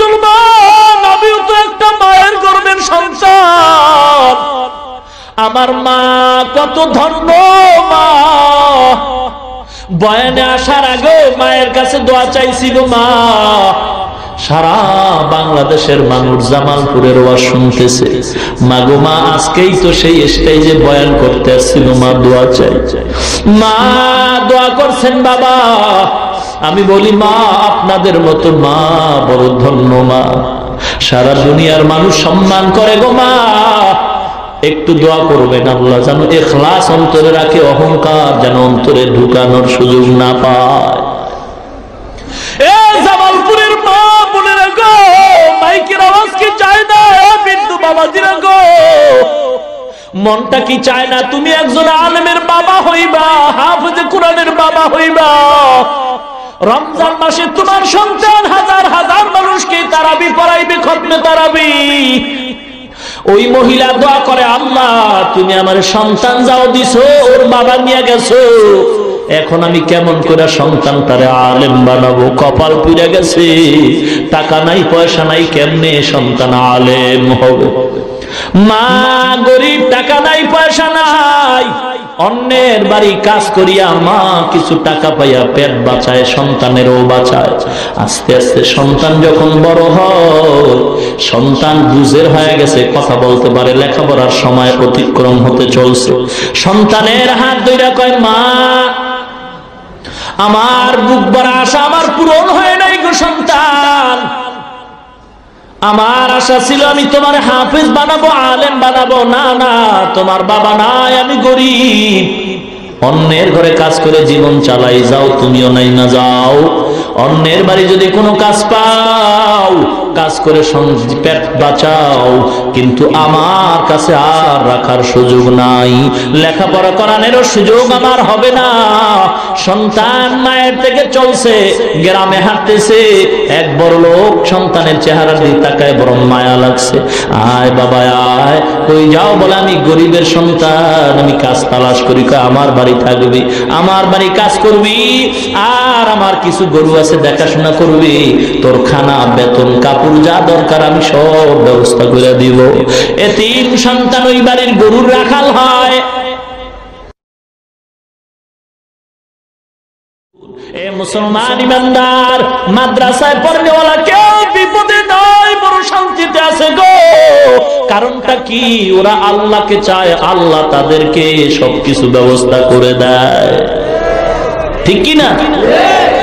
মুসলমান, আমিও তো একটা মায়ের গর্ভের সন্তান। আমার মা কত ধন্য মা, বয়ানে আসার আগে মায়ের কাছে দোয়া চাইছিল মা। সারা বাংলাদেশের মানুষ জামালপুরের ওয়াজ শুনতেছে, মাগো মা আজকেই তো সেই স্টেজে বয়ান করতে আসছিল, মা দোয়া চাই। মা দোয়া করছেন বাবা। আমি বলি মা আপনাদের মতো মা বড় ধন্য মা, সারা দুনিয়ার মানুষ সম্মান করে গো মা। একটু দোয়া করবেন আল্লাহ যেন ইখলাস অন্তরে রাখে, অহংকার যেন অন্তরে ঢুকানোর সুযোগ না পায়। জামালপুরের মা বোনেরা গো, মাইকের আওয়াজ কি চায় না? বিন্দু বাবাজিরা গো, মনটা কি চায় না তুমি একজন আলেমের বাবা হইবা, হাফেজে কোরআনের বাবা হইবা? রমজান মাসে তোমার সন্তান হাজার হাজার মানুষকে তারাবি পড়াইবে, খতমে তারাবি। ওই মহিলা দোয়া করে, আল্লাহ তুমি আমার সন্তান যাও দিছো, ওর বাবা নিয়ে গেছো, এখন আমি কেমন করে সন্তানটারে আলেম বানাবো? কপাল পুড়ে গেছে, টাকা নাই পয়সা নাই, কেমনে সন্তান আলেম হবে? মা গরিব, টাকা নাই পয়সা নাই, অন্যের বাড়ি কাজ করিয়া মা কিছু টাকা পাইয়া পেট বাঁচায়, সন্তানেরও বাঁচায়। আস্তে আস্তে সন্তান যখন বড় হয়, সন্তান বুঝের হয়ে গেছে, কথা বলতে পারে, লেখাপড়ার সময় অতিক্রম হতে চলছে, সন্তানের হাত ধইরা কয়, মা আমার বুক ভরা আশা আমার পূরণ হয় নাই গো সন্তান। আমার আশা ছিল আমি তোমার হাফেজ বানাবো, আলেম বানাবো। না না, তোমার বাবা নাই, আমি গরিব, অন্যের ঘরে কাজ করে জীবন চালাই, যাও তুমিও নাই না যাও। অন্যের বাড়ি যদি কোনো কাজ পাও, কাজ করে পেট বাঁচাও, কিন্তু আমার কাছে আর রাখার সুযোগ নাই, লেখাপড়া করানোরও সুযোগ আমার হবে না। সন্তান মায়ের থেকে চলছে, গ্রামে হাঁটতেছে, এক বড় লোক সন্তানের চেহারা দিয়ে তাকায়, বড় মায়া লাগছে। আয় বাবা আয়, কই যাও? বলে আমি গরিবের সন্তান, আমি কাজ তালাশ করি। আমার বাড়ি থাকবি, আমার বাড়ি কাজ করবি, আর আমার কিছু গরু আছে দেখাশোনা করবি, তোর খানা বেতন কাপড় যা দরকার আমি সব ব্যবস্থা করে দিব। এতিম সন্তান ওই বাড়ির গরুর রাখাল হয়। এ মুসলমান ইমানদার, মাদ্রাসায় পড়নেওয়ালা কেউ বিপদে নয়, বড় শান্তিতে আছে গো। কারণটা কি? ওরা আল্লাহকে চায়, আল্লাহ তাদেরকে সবকিছু ব্যবস্থা করে দেয়, ঠিক কি না?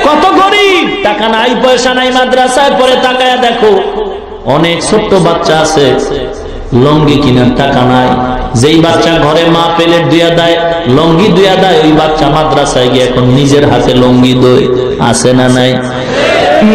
কত গরিব, টাকা নাই পয়সা নাই, মাদ্রাসায় পড়ে, তাকায়া দেখো অনেক ছোট্ট বাচ্চা আছে, লঙ্গি কিনার টাকা নাই। যেই বাচ্চা ঘরে মা প্লেট দুয়া দেয়, লঙ্গি দুয়া দেয়, ওই বাচ্চা মাদ্রাসায় গিয়ে এখন নিজের হাতে লঙ্গি দই, আছে না নাই?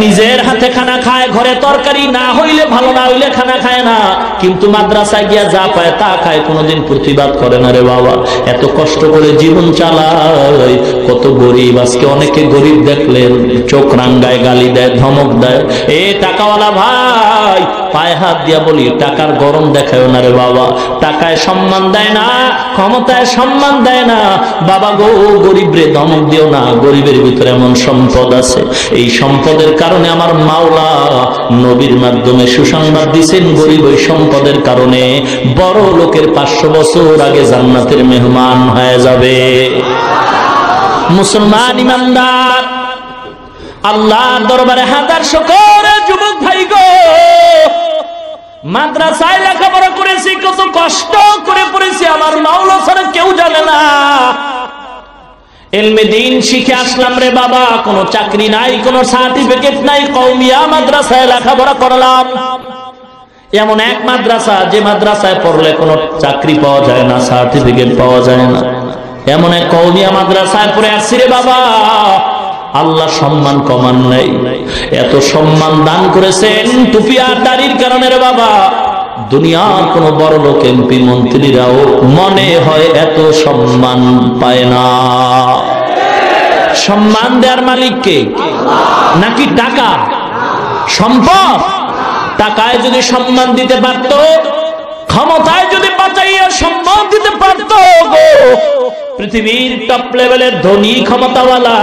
নিজের হাতে খানা খায়, ঘরে তরকারি না হইলে, ভালো না হইলে খানা খায় না, কিন্তু মাদ্রাসায় গিয়া যা পায় তা খায়, কোনোদিন প্রতিবাদ করে না রে বাবা। এত কষ্ট করে জীবন চালায়, কত গরিব। আজকে অনেকে গরিব দেখলে চোখ রাঙ্গায়, গালি দেয়, ধমক দেয়। এ টাকাওয়ালা ভাই, পায়ে হাত দিয়া বলি, টাকার গরম দেখায় না রে বাবা। টাকায় সম্মান দেয় না, ক্ষমতায় সম্মান দেয় না বাবা গো। গরিব রে ধমক দিও না, গরিবের ভিতরে এমন সম্পদ আছে, এই সম্পদের কারণে আমার মাওলা নবীর মাধ্যমে সুসংবাদ দিয়েছেন, গরিব ওই সম্পদের কারণে বড় লোকের 500 বছর আগে জান্নাতের মেহমান হয়ে যাবে। মুসলমান ইমানদার, আল্লাহর দরবারে হাজার শুকর। যুবক ভাই গো, মাদ্রাসায় লেখাপড়া করেছি, কত কষ্ট করে পড়েছি, আমার মাওলা ছাড়া কেউ জানে না। ইলমে দ্বীন শিখে আসলাম রে বাবা, কোনো চাকরি নাই, কোনো সার্টিফিকেট নাই, কওমিয়া মাদ্রাসায় লেখাপড়া করলাম। এমন এক মাদ্রাসা, যে মাদ্রাসায় পড়লে কোনো চাকরি পাওয়া যায় না, সার্টিফিকেট পাওয়া যায় না, এমন এক কওমিয়া মাদ্রাসায় পড়ে আসছি রে বাবা। আল্লাহ সম্মান কমান নাই, এত সম্মান দান করেছেন টুপি আর দাড়ির কারণে রে বাবা। দুনিয়ার কোন বড় লোক, এমপি, মন্ত্রীরাও মনে হয় এত সম্মান পায় না। সম্মান দেওয়ার মালিক কে? নাকি টাকা, সম্পদ? টাকায় যদি সম্মান দিতে পারত, ক্ষমতায় যদি বাঁচাইয়া সম্মান দিতে পারত গো, পৃথিবীর টপ লেভেলের ধনী ক্ষমতাওয়ালা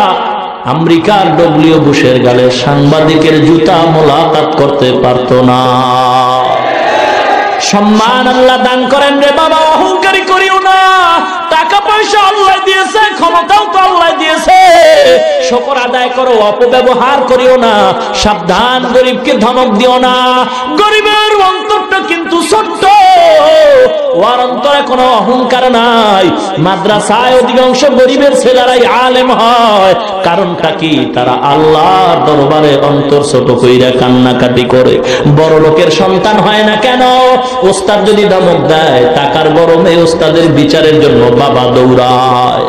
আমেরিকার ডব্লিউ বুশের গালে সাংবাদিকের জুতা মোলাকাত করতে পারতো না। সম্মান আল্লাহ দান করেন রে বাবা, অহংকারী করিও না। টাকা পয়সা আল্লাহ দিয়েছে, ক্ষমতাও তো আল্লাহ দিয়েছে, শুকর আদায় করো, অপব্যবহার করিও না। সাবধান, গরিবকে ধমক দিও না। গরিবের অন্তরটা কিন্তু ছোট্ট, ওর অন্তরে কোনো অহংকার নাই। মাদ্রাসায় অধিকাংশ গরিবের ছেলেরাই আলেম হয়, কারণটা কি? তারা আল্লাহর দরবারে অন্তর ছোট কইরা কান্নাকাটি করে। বড় লোকের সন্তান হয় না কেন? ওস্তাদ যদি ধমক দেয়, টাকার গরমে ওস্তাদের বিচারের জন্য বাবা দৌড়ায়।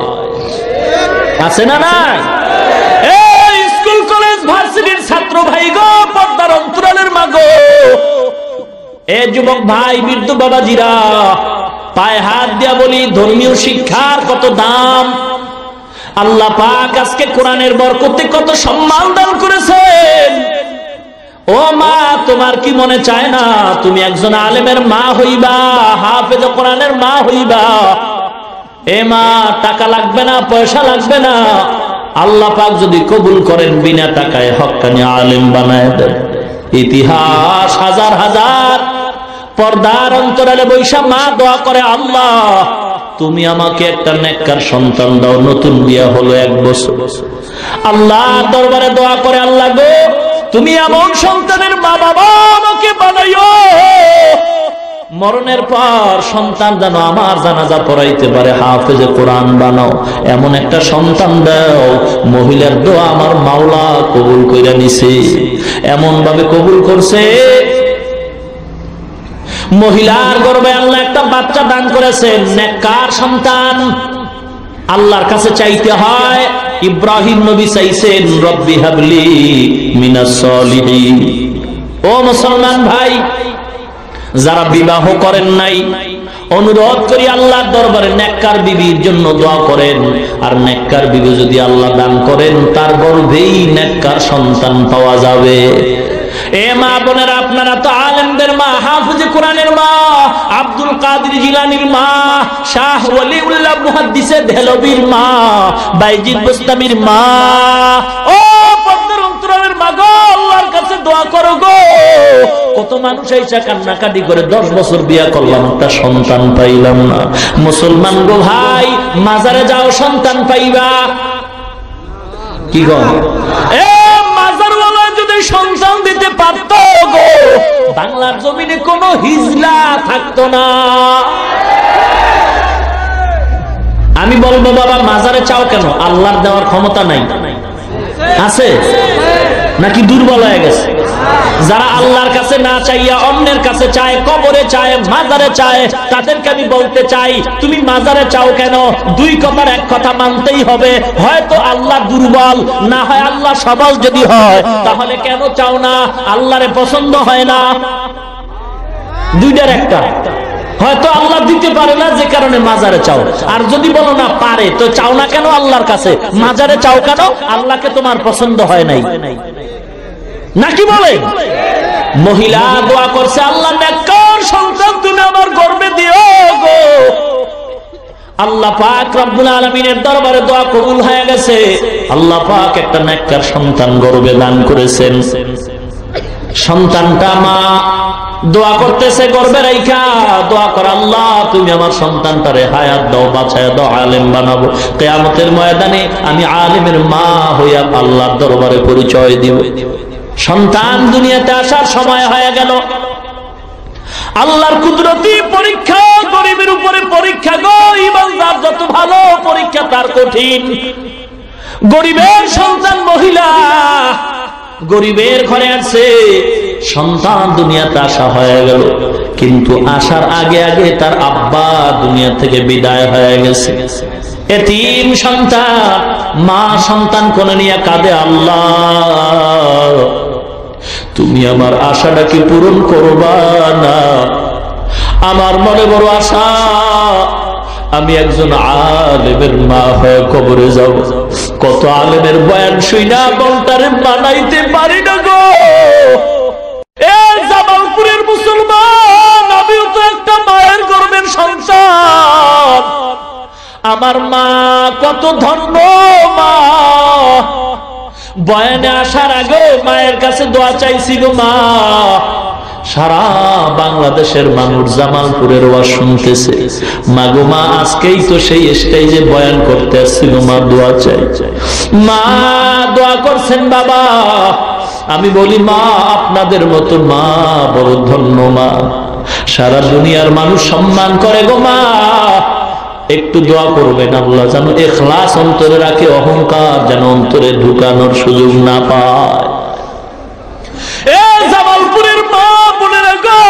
আছে না নাই? এই স্কুল কলেজ ভার্সিটির ছাত্র ভাই গো, পর্দার অন্তরালের মা গো, এ যুবক ভাই, বৃদ্ধ বাবাজিরা, পায়ে হাত দিয়া বলি, ধর্মীয় শিক্ষার কত দাম। আল্লাহ পাক আজকে কোরআনের বরকতে কত সম্মান দান করেছেন। ও মা, তোমার কি মনে চায় না তুমি একজন আলেমের মা হইবা, হাফেজ কোরআনের মা হইবা? এ মা, টাকা লাগবে না, পয়সা লাগবে না। আল্লাহ পাক যদি কবুল করেন, বিনা টাকায় হক্কানি আলেম বানায় দেন। ইতিহাস হাজার হাজার পর্দার অন্তরালে বৈশা মা দোয়া করে, আল্লাহ তুমি আমাকে একটা নেককার সন্তান দাও। নতুন বিয়া হলো 1 বছর, আল্লাহ দরবারে দোয়া করে, আল্লাহ গো তুমি এমন সন্তানের মা বাবা আমাকে বানাইও, মরণের পর সন্তান যেন আমার জানাজা পড়াইতে পারে, হাফেজে কোরআন বানাও, এমন একটা সন্তান দাও। মহিলার দোয়া আমার মাওলা কবুল কইরা নিছে, এমন ভাবে কবুল করছে, মহিলার গর্ভে আল্লাহ একটা বাচ্চা দান করেছেন, নেককার সন্তান। আল্লাহর কাছে চাইতে হয়। ইব্রাহিম নবী চাইছেন, রব্বি হাবলি মিনাস সলিহিন। ও মুসলমান ভাই, যারা বিবাহ করেন নাই, অনুরোধ করি আল্লাহর দরবারে নেককার বিবির জন্য দোয়া করেন। আর নেককার বিবি যদি আল্লাহ দান করেন, তার গর্ভেই নেককার সন্তান পাওয়া যাবে। এ মা বোনেরা, আপনারা তো আলেমদের মা, হাফেজে কোরআনের মা, আব্দুল কাদের জিলানীর মা, শাহ ওয়ালিউল্লাহ মুহাদ্দিসে দেহলভির মা, বাইজিদ বুস্তামির মা। ও পদ্মার অন্তরালের মা গো, আল্লাহর কাছে দোয়া করো গো। কত মানুষ আইসা কান্নাকাটি করে, 10 বছর বিয়া করলাম, একটা সন্তান পাইলাম না। মুসলমান গো ভাই, মাজারে যাও, সন্তান পাইবা। কি গো, এ মাজারওয়ালা যদি সন্তান দিতে পারতো গো, বাংলার জমিনে কোনো হিজলা থাকতো না। আমি বলবো, বাবা মাজারে চাও কেন? আল্লাহর দেওয়ার ক্ষমতা নাই? আছে নাকি দুর্বল হয়ে গেছে? যারা আল্লাহর কাছে না চাইয়া অন্যের কাছে চায়, কবরে চায়, মাজারে চায়, তাদেরকে আমি বলতে চাই, তুমি মাজারে চাও কেন? 2 কথার 1 কথা মানতেই হবে। হয়তো আল্লাহ দুর্বল, না হয় আল্লাহ সবল। যদি হয়, তাহলে কেন চাও না? আল্লাহরে পছন্দ হয় না? 2টার একটা। হয়তো আল্লাহ দিতে পারে না, যে কারণে মাজারে চাও। আর যদি বলো না পারে, তো চাও না কেন আল্লাহর কাছে? মাজারে চাও কেন? আল্লাহকে তোমার পছন্দ হয় নাই নাকি বলে? মহিলা দোয়া করছে, আল্লাহ নেককার সন্তান তুমি আমার গর্ভে দিও গো। আল্লাহ পাক রব্বুল আলামিনের দরবারে দোয়া কবুল হয়ে গেছে। আল্লাহ পাক একটা নেককার সন্তান গর্ভে দান করেছেন। সন্তানটা মা দোয়া করতেছে, গর্ভে রাইখা দোয়া কর, আল্লাহ তুমি আমার সন্তানটারে হায়াত দাও, বাঁচায় দাও, আলেম বানাবো। কিয়ামতের ময়দানে আমি আলেমের মা হইয়া আল্লাহর দরবারে পরিচয় দিব। সন্তান দুনিয়াতে আসার সময় হয়ে গেল। আল্লাহর কুদরতি পরীক্ষা, গরিবের উপরে পরীক্ষা গো। ইমানদার যত ভালো, পরীক্ষা তার কঠিন। গরিবের সন্তান মহিলা, গরিবের ঘরে আছে, সন্তান দুনিয়াতে আসা হয়ে গেল, কিন্তু আসার আগে আগে তার আব্বা দুনিয়া থেকে বিদায় হয়ে গেছে। এতিম সন্তান, মা সন্তান কোলে নিয়ে কাঁদে, আল্লাহ তুমি আমার আশাটাকে পূরণ করবা না? আমার মনে বড় আশা, আমি একজন আলেমের মা হয়ে কবরে যাব। কত আলেমের বয়ান শুইনা বলটারে বানাইতে পারি না গো। এ জামালপুরের মুসলমান, আমিও তো একটা মায়ের গর্ভের সন্তান। আমার মা কত ধন্য মা, বয়ানে আসার আগে মায়ের কাছে দোয়া চাইছি গো মা। সারা বাংলাদেশের মানুষ জামালপুরের ওয়াজ শুনতেছে, মা গো মা আজকেই তো সেই স্টেজে বয়ান করতে আসছি গো মা, দোয়া চাই। মা দোয়া করছেন বাবা। আমি বলি মা আপনাদের মতো মা বড় ধন্য মা, সারা দুনিয়ার মানুষ সম্মান করে গো মা। একটু দোয়া করবেন আল্লাহ যেন ইখলাস অন্তরে রাখে, অহংকার যেন অন্তরে ঢুকানোর সুযোগ না পায়। এ জামালপুরের মা বোনেরা গো,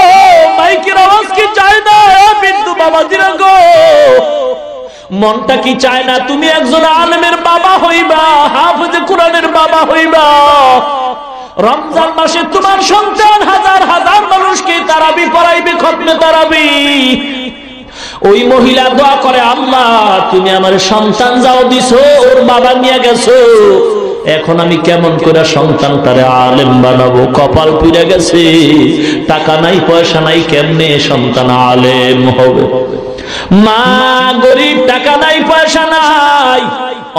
মাইকের আওয়াজ কি চায় না? বিন্দু বাবাজিরা গো, মনটা কি চায় না তুমি একজন আলেমের বাবা হইবা, হাফেজে কোরআনের বাবা হইবা? রমজান মাসে তোমার সন্তান হাজার হাজার মানুষকে তারাবি পড়াইবে, খতমে তারাবি। ওই মহিলা দোয়া করে, আল্লাহ তুমি আমার সন্তান যাও দিছো, ওর বাবা নিয়ে গেছো, এখন আমি কেমন করে সন্তান তারে আলেম বানাবো? কপাল পুড়ে গেছে, টাকা নাই পয়সা নাই, কেমনে সন্তান আলেম হবে? মা গরিব, টাকা নাই পয়সা নাই,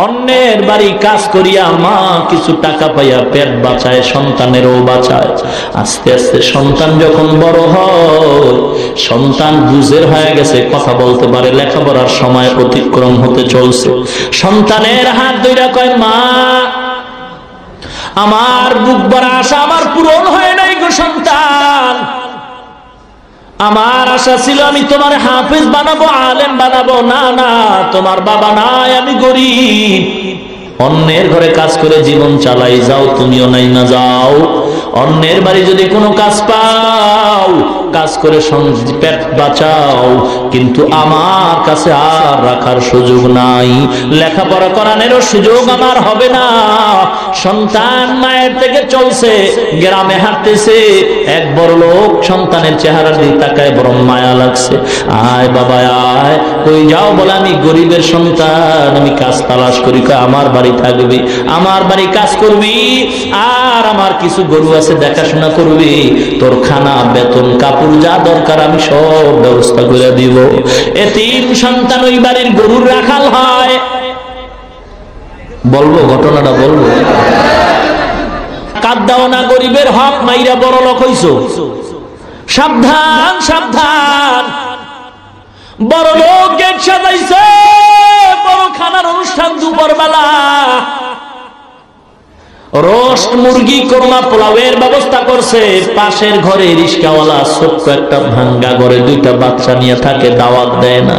অন্যের বাড়ি কাজ করিয়া মা কিছু টাকা পাইয়া পেট বাঁচায়, সন্তানেরও বাঁচায়। আস্তে আস্তে সন্তান যখন বড় হয়, সন্তান বুঝের হয়ে গেছে, কথা বলতে পারে, লেখাপড়ার সময় অতিক্রম হতে চলছে, সন্তানের হাত ধইরা কয়, মা আমার বুক ভরা আশা আমার পূরণ হয় নাই গো সন্তান, আমার আশা ছিল আমি তোমার হাফেজ বানাবো, আলেম বানাবো, না না তোমার বাবা নাই, আমি গরিব, অন্যের ঘরে কাজ করে জীবন চালাই, যাও তুমিও নাই না যাও, অন্যের বাড়ি যদি কোনো কাজ পাও কাজ করে পেট বাঁচাও, কিন্তু আমার কাছে আর রাখার সুযোগ নাই, লেখাপড়া করানোরও সুযোগ আমার হবে না। সন্তান মায়ের থেকে চলছে, গ্রামে হাঁটতেছে, এক বড় লোক সন্তানের চেহারা দিয়ে তাকায়, বড় মায়া লাগছে, আয় বাবা আয়, কই যাও? বলে আমি গরিবের সন্তান, আমি কাজ তালাশ করি। আমার বাড়ি থাকবি, আমার বাড়ি কাজ করবি, আর আমার কিছু গরু আছে দেখাশোনা করবি, তোর খানা বেতন কাপড় যা দরকার আমি সব ব্যবস্থা করে দিব। এতিম সন্তান ওই বাড়ির গরুর রাখাল হয়। বলবো ঘটনাটা বলবো? কাঁদাও না, গরিবের হক মাইরা বড় লোক হইছো, সাবধান সাবধান। বড় লোক গেট সাজাইছে, বড় খানার অনুষ্ঠান দুপুর বেলা, রোস্ট মুরগি, কোরমা, পোলাওয়ের ব্যবস্থা করছে। পাশের ঘরে রিস্কাওয়ালা ছোট্ট একটা ভাঙ্গা ঘরে দুইটা বাচ্চা নিয়ে থাকে, দাওয়াত দেয় না।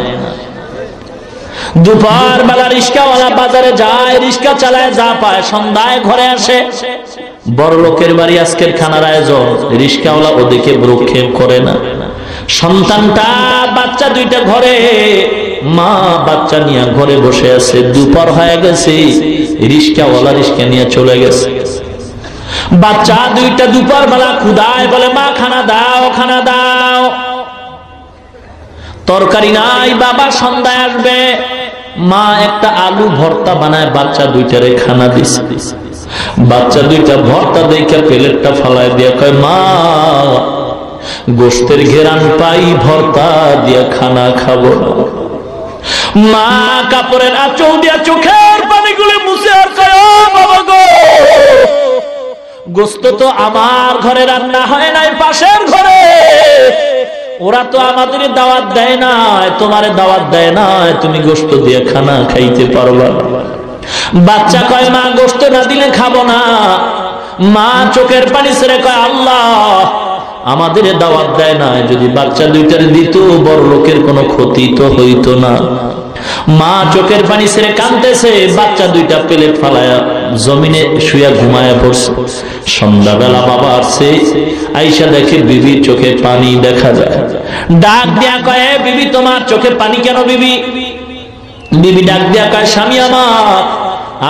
দুপুর বেলা রিস্কাওয়ালা বাজারে যায়, রিস্কা চালায়, যা পায় সন্ধ্যায় ঘরে আসে। বড় লোকের বাড়ি আজকের খানার আয়োজন, রিস্কাওয়ালা ওদিকে ভ্রুক্ষেপ করে না। সন্তানটা বাচ্চা দুইটা ঘরে, মা বাচ্চা নিয়ে ঘরে বসে আছে, দুপুর হয়ে গেছে, রিস্কাওয়ালা রিস্কা নিয়ে চলে গেছে। বাচ্চা দুইটা দুপুর বেলা ক্ষুধায় বলে, মা খানা দাও, খানা দাও। তরকারি নাই, বাবা সন্ধ্যায় আসবে। মা একটা আলু ভর্তা বানায় বাচ্চা দুইটারে খানা দিছে। বাচ্চা দুইটা ভর্তা দেখে প্লেটটা ফালায় দিয়া কয়, মা গোশতের ঘেরান পাই, ভর্তা দিয়া খানা খাবো। মা কাপড়ের আঁচল দিয়া চোখের পানিগুলো মুছে আর কয়, ও বাবা গো, গোশত তো আমার ঘরে রান্না হয় নাই, পাশের ঘরে, ওরা তো আমাদের দাওয়াত দেয় না, তোমারে দাওয়াত দেয় না, তুমি গোশত দিয়ে খানা খাইতে পারবা না। বাচ্চা কয়, মা গোশত না দিলে খাবো না। মা চোখের পানি ছেড়ে কয়, আল্লাহ আমাদের দাওয়াত দেয় না, যদি বাচ্চা দুইটার দিত বড় লোকের কোনো ক্ষতি তো হইতো না। মা চোখের পানি ছেড়ে কাঁদতেছে, বাচ্চা দুইটা প্লেট ফালায়া জমিনে শুয়া ঘুমায়া পড়ছে। সন্ধ্যাবেলা বাবা আসছে, আইসা দেখে বিবির চোখে পানি দেখা যায়। ডাক দিয়া কয়, বিবি তোমার চোখে পানি কেন? বিবি বিবি ডাক দিয়া কয়, স্বামী আমার,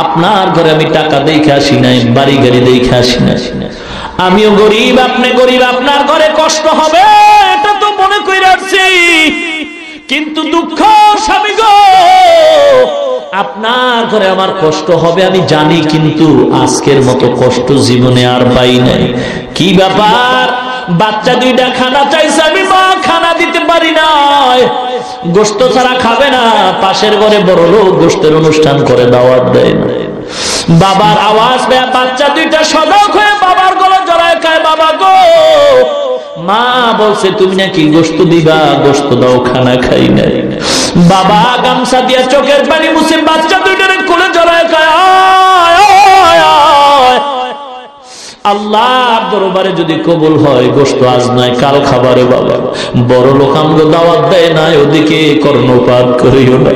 আপনার ঘরে আমি টাকা দেখে আসি নাই, বাড়ি গাড়ি দেখে আসি না, আমিও গরিব, আপনি গরিব, আপনার ঘরে কষ্ট হবে এটা তো মনে করে আসছি, কিন্তু দুঃখ স্বামী গো, আপনার ঘরে আমার কষ্ট হবে আমি জানি, কিন্তু আজকের মতো কষ্ট জীবনে আর পাই নাই। কি ব্যাপার? বাচ্চা দুইটা খানা চাইছে, আমি মা খানা দিতে পারি না, গোশত ছাড়া খাবে না। পাশের ঘরে বড় লোক গোশতের অনুষ্ঠান করে, দাওয়াত দেয় না। বাবার আওয়াজ পেয়ে বাচ্চা দুইটা সজাগ হয়ে বাবার গলা জড়ায় খায়, বাবা গো। মা বলছে তুমি নাকি গোশত দিবা, গোশত দাও, খানা খাই নাই। বাবা গামছা দিয়া চোখের পানি মুছে বাচ্চা দুইটার কোলে জড়ায় খায়। আল্লাহর দরবারে যদি কবুল হয় গোশত আজ নাই কাল খাবারে বাবা। বড় লোক আমগো দাওয়াত দেয় না, ওদিকে কর্ণপাত করিও না।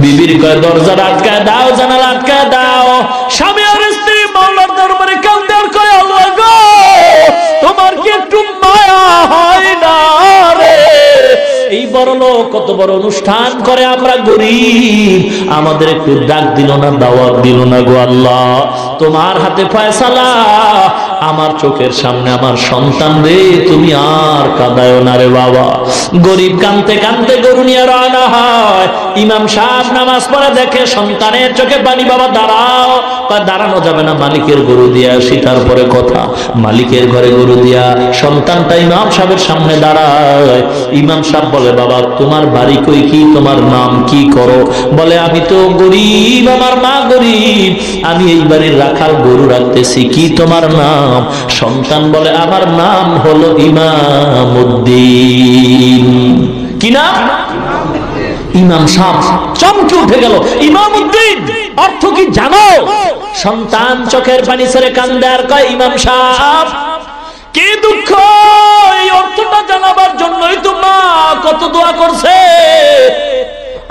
বিবির কয় দরজা আটকায় দাও, জানালা আটকায় দাও। স্বামী আর স্ত্রী মাওলার দরবারে কাঁদে আর কয় আল্লাহ গো তোমার কি একটু মায়া হয় না রে? এই বড় লোক কত বড় অনুষ্ঠান করে, আমরা গরিব, আমাদের একটু ডাক দিল না, দাওয়াত দিল না গো আল্লাহ। তোমার হাতে ফয়সালা, আমার চোখের সামনে আমার সন্তান রে তুমি আর কাঁদায়ো না রে বাবা। গরিব কাঁদতে কাঁদতে গরু নিয়ে রওনা হয়। ইমাম সাহেব নামাজ পড়ে দেখে সন্তানের চোখে পানি। বাবা দাঁড়াও। দাঁড়ানো যাবে না, মালিকের গরু দিয়া আসি তারপরে কথা। মালিকের ঘরে গরু দিয়া সন্তানটা ইমাম সাহেবের সামনে দাঁড়ায়। ইমাম সাহেব বলে বাবা তোমার বাড়ি কই, কি তোমার নাম কি করো? বলে আমি তো গরিব, আমার মা গরিব, আমি এই বাড়ির রাখাল, গরু রাখতেছি। কি তোমার নাম? সন্তান বলে আমার নাম হলো ইমামউদ্দিন। কি নাম? ইমাম সাহেব চমকে উঠে গেল। ইমামউদ্দিন অর্থ কি জানো? সন্তান চোখের পানি ছেড়ে কান্দে আর কয় ইমাম সাহেব কি দুঃখ, এই অর্থটা জানাবার জন্যই তো মা কত দোয়া করছে।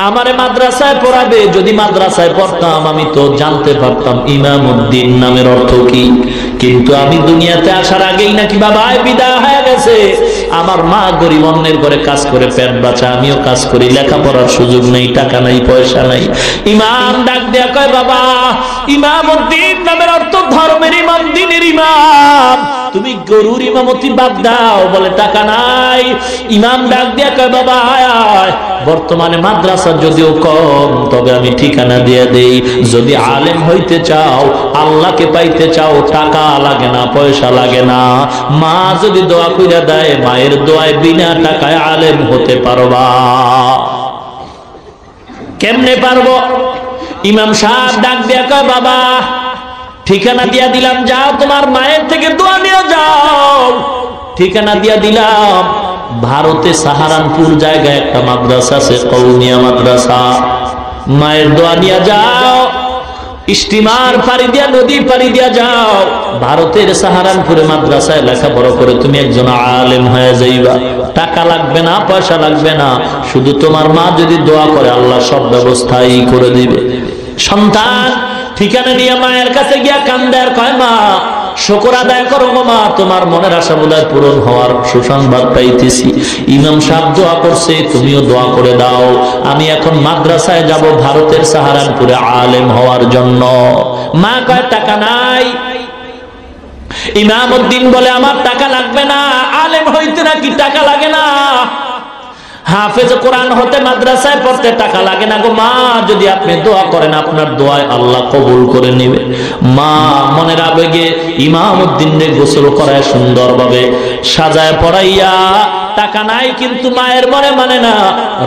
আমারে মাদ্রাসায় পড়াবে, যদি মাদ্রাসায় পড়তাম আমি তো জানতে পারতাম ইমামউদ্দিন নামের অর্থ কি। কিন্তু আমি দুনিয়াতে আসার আগেই নাকি বাবা বিদায় হয়ে গেছে। আমার মা গরিব, অন্যের ঘরে কাজ করে পেট বাঁচা, আমিও কাজ করি, লেখাপড়ার সুযোগ নেই, টাকা নাই, পয়সা নাই। ইমাম ডাক দেয়া কয় বাবা ইমামউদ্দিন নামের অর্থ ধর্মের ইমাম, দ্বীনের ইমাম। তুমি গরুর ইমামতি বাদ দাও। বলে টাকা নাই। ইমাম ডাক দেয়া কয় বাবা আয়, বর্তমানে মাদ্রাসা যদিও কম, তবে আমি ঠিকানা দিয়ে দেই। যদি আলেম হইতে চাও, আল্লাহকে পাইতে চাও, টাকা লাগে না, পয়সা লাগে না। মা যদি দোয়া কইরা দেয়, মায়ের দোয়ায় বিনা টাকায় আলেম হতে পারবা। কেমনে পারবো? ইমাম সাহেব ডাক দিয়া কয় বাবা ঠিকানা দিয়া দিলাম, যাও তোমার মায়ের থেকে দোয়া নিয়ে যাও। ঠিকানা দিয়া দিলাম। ভারতে সাহারানপুর জায়গায় একটা মাদ্রাসা আছে, কওমিয়া মাদ্রাসা। মায়ের দোয়া নিয়ে যাও, স্টিমার পাড়ি দিয়া, নদী পাড়ি দিয়া যাও। ভারতের সাহারানপুরে মাদ্রাসায় লেখাপড়া করে তুমি একজন আলেম হয়ে যাইবা। টাকা লাগবে না, পয়সা লাগবে না, শুধু তোমার মা যদি দোয়া করে আল্লাহ সব ব্যবস্থাই করে দিবে। সন্তান ঠিকানা নিয়ে মায়ের কাছে গিয়া কান্দে আর কয় মা শুকর আদায় করো গো মা, তোমার মনের আশা বোধহয় পূরণ হওয়ার সুসংবাদ পাইতেছি। ইমাম সাহেব দোয়া করছে, তুমিও দোয়া করে দাও। আমি এখন মাদ্রাসায় যাব ভারতের সাহারানপুরে আলেম হওয়ার জন্য। মা কয় টাকা নাই। ইমামউদ্দিন বলে আমার টাকা লাগবে না, আলেম হইতে নাকি টাকা লাগে না? হাফেজ কোরআন হতে মাদ্রাসায় পড়তে টাকা লাগে না গো মা। যদি আপনি দোয়া করেন আপনার দোয়ায় আল্লাহ কবুল করে নেবে। মা মনের আবেগে ইমামউদ্দিনকে গোসল করায় সুন্দরভাবে সাজায় পড়াইয়া, টাকা নাই কিন্তু মায়ের মনে মানে না,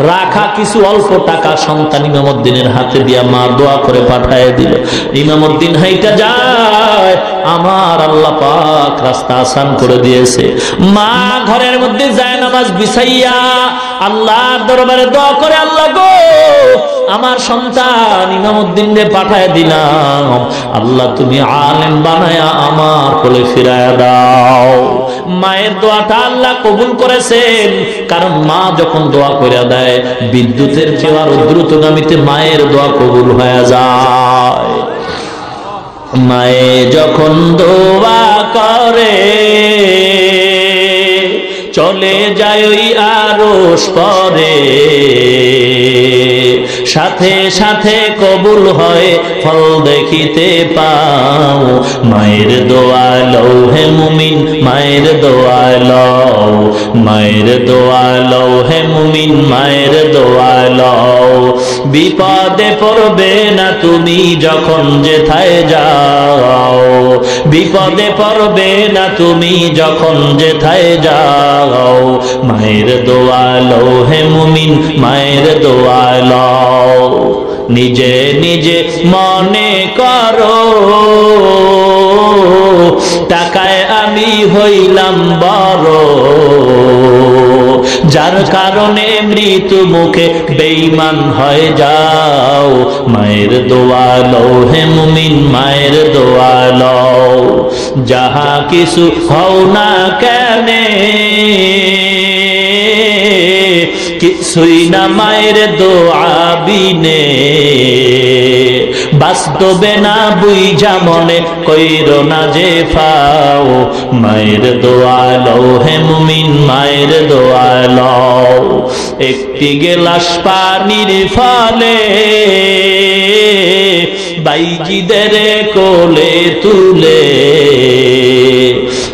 রাখা কিছু অল্প টাকা সন্তান ইমামউদ্দিনের হাতে দিয়া মা দোয়া করে পাঠায় দিল। ইমামউদ্দিন হাইটা যায়, আমার আল্লাহ পাক রাস্তা আসান করে দিয়েছে। মা ঘরের মধ্যে যায় নামাজ বিছাইয়া আল্লাহর দরবারে দোয়া করে, আল্লাহ গো আমার সন্তান ইমামউদ্দিনকে পাঠায় দিলাম, আল্লাহ তুমি আলেম বানায়া আমার কোলে ফিরায়া দাও। মায়ের দোয়াটা আল্লাহ কবুল করেছেন, কারণ মা যখন দোয়া করে দেয় বিদ্যুতের চেয়ে আরো দ্রুতগামীতে মায়ের দোয়া কবুল হয়ে যায়। মায়ে যখন দোয়া করে চলে যায় ওই আরশ পরে, সাথে সাথে কবুল হয় ফল দেখিতে পাও। মায়ের দোয়া লও হে মুমিন, মায়ের দোয়া লও, মায়ের দোয়া লও হে মুমিন, মায়ের দোয়া লও। বিপদে পড়বে না তুমি যখন যেথায় যাও, বিপদে পড়বে না তুমি যখন যেথায় যাও। মায়ের দোয়া লও হে মুমিন, মায়ের দোয়া লও। নিজে নিজে মনে করো টাকায় আমি হইলাম বড়, যার কারণে মৃত্যু মুখে বেঈমান হয়ে যাও। মায়ের দোয়া লও হে মুমিন, মায়ের দোয়া লও। যাহা কিছু হও না কেনে কিছুই না মায়ের দোয়া বিনে, বাস্তবে না বুঝা মনে কইরো না যে ফাও। মায়ের দোয়া লও হে মুমিন, মায়ের দোয়া লও। একটি গেলাস পানির ফলে বাইজিদের কোলে তুলে,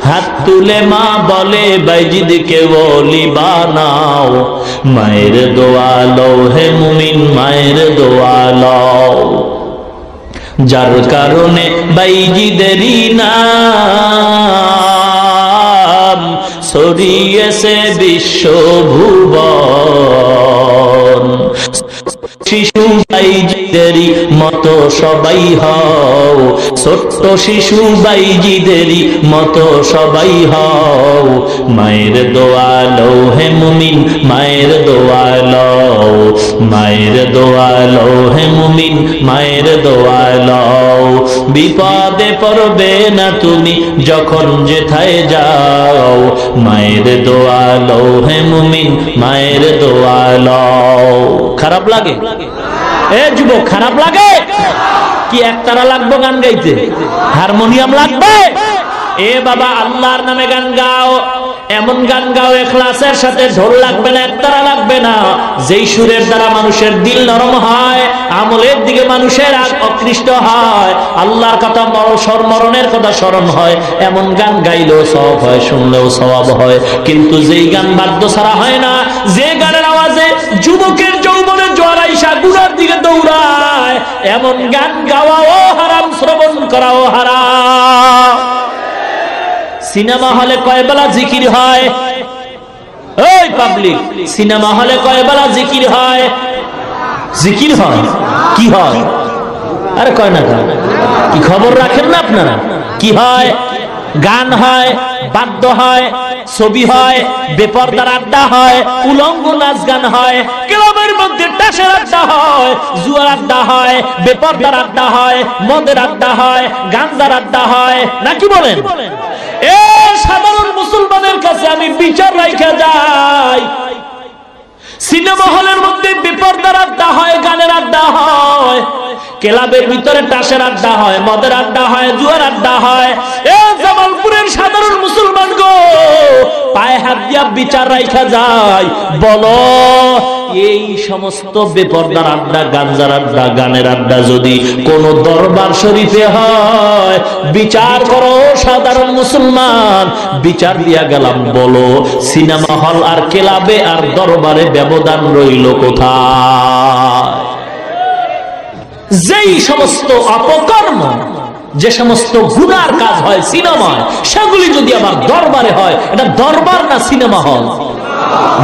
হাত তুলে মা বলে বাইজিদকে ওলি বানাও। মায়ের দোয়া লও হে মুমিন, মায়ের দোয়া লও। যার কারণে বাইজিদেরই নাম ছড়িয়েছে বিশ্বভুবন। শিশু বাইজিদেরই মতো সবাই হও, ছোট্ট শিশু বাইজিদেরই মতো সবাই হও। মায়ের দোয়া লও হে মুমিন, মায়ের দোয়া লও। মায়ের দোয়া লও হে মুমিন, মায়ের দোয়া লও। বিপদে পড়বে না তুমি যখন যেথায় যাও। মায়ের দোয়া লও হে মুমিন, মায়ের দোয়া লও। খারাপ লাগে এ যুবক, খারাপ লাগে কি? একতারা লাগবে গান গাইতে, হারমোনিয়াম লাগবে? এ বাবা, আল্লাহর নামে গান গাও, এমন গান গাও ইখলাসের সাথে। ঢোল লাগবে না, একতারা লাগবে না। যেই সুরের দ্বারা মানুষের দিল নরম হয়, আমলের দিকে মানুষের আকৃষ্ট হয়, আল্লাহর কথা মরণের কথা স্মরণ হয়, এমন গান গাইলেও সওয়াব হয়, শুনলেও সওয়াব হয়। কিন্তু যেই গান বাদ্য ছাড়া হয় না, যে গানের আওয়াজে যুবকের যৌবনে জোয়ার আইসা গুনার দিকে দৌড়ায়, এমন গান গাওয়াও হারাম, শ্রবণ করাও হারাম। সিনেমা হলে কয় বেলা জিকির হয়? ওই পাবলিক, সিনেমা হলে কয় বেলা জিকির হয়? জিকির হয় কি হয়? আরে কয় না, কি খবর রাখেন না আপনারা? কি হয়? গান হয়, বাদ্য হয়, ছবি হয়, বেপরদার আড্ডা হয়, উলঙ্গ নাচ গান হয়, ক্লাবের মধ্যে টাসের আড্ডা হয়, জুয়ার আড্ডা হয়, বেপরদার আড্ডা হয়, মদের আড্ডা হয়, গাঞ্জার আড্ডা হয়, নাকি বলেন? এ সাধারণ মুসলমানের কাছে আমি বিচার রাখা যাই, সিনেমা হলের মধ্যে বেপরদার আড্ডা হয়, গানের আড্ডা হয়, ক্লাবের ভিতরে টাসের আড্ডা হয়, মদের আড্ডা হয়, জুয়ার আড্ডা হয়। এ জামালপুরের সাধারণ মুসলমান গো, পায়ে হাত দিয়া বিচার রাখা যায়, বলো এই সমস্ত বেপরদার আড্ডা, গাঞ্জার আড্ডা, গানের আড্ডা যদি কোন দরবার শরীফে হয়, বিচার করো সাধারণ মুসলমান। বিচার দিয়া গেলাম, বলো সিনেমা হল আর ক্লাবে আর দরবারে ব্যবধান রইল কোথায়? যেই সমস্ত অপকর্ম, যে সমস্ত গুনার কাজ হয় সিনেমায়, সেগুলি যদি আবার দরবারে হয়, এটা দরবার না সিনেমা হল?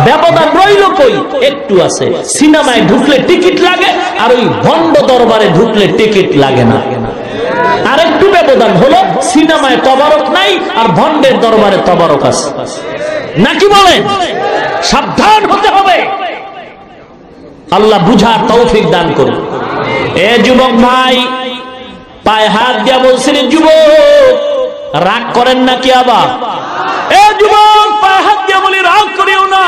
ব্যবধান রইল কই? একটু আছে। সিনেমায় ঢুকলে টিকিট লাগে, আর ওই ভণ্ড দরবারে ঢুকলে টিকিট লাগে না। আর একটু ব্যবধান হলো, সিনেমায় তবারক নাই আর ভণ্ডের দরবারে তবারক আছে, নাকি বলেন? সাবধান হতে হবে। আল্লাহ বুঝার তৌফিক দান করুন। এ যুবক ভাই, পায়ে হাত দিয়া বলছেন, যুবক রাগ করেন নাকি আবার? এ যুবক, পায়ে হাত দিয়া বলি রাগ করিও না।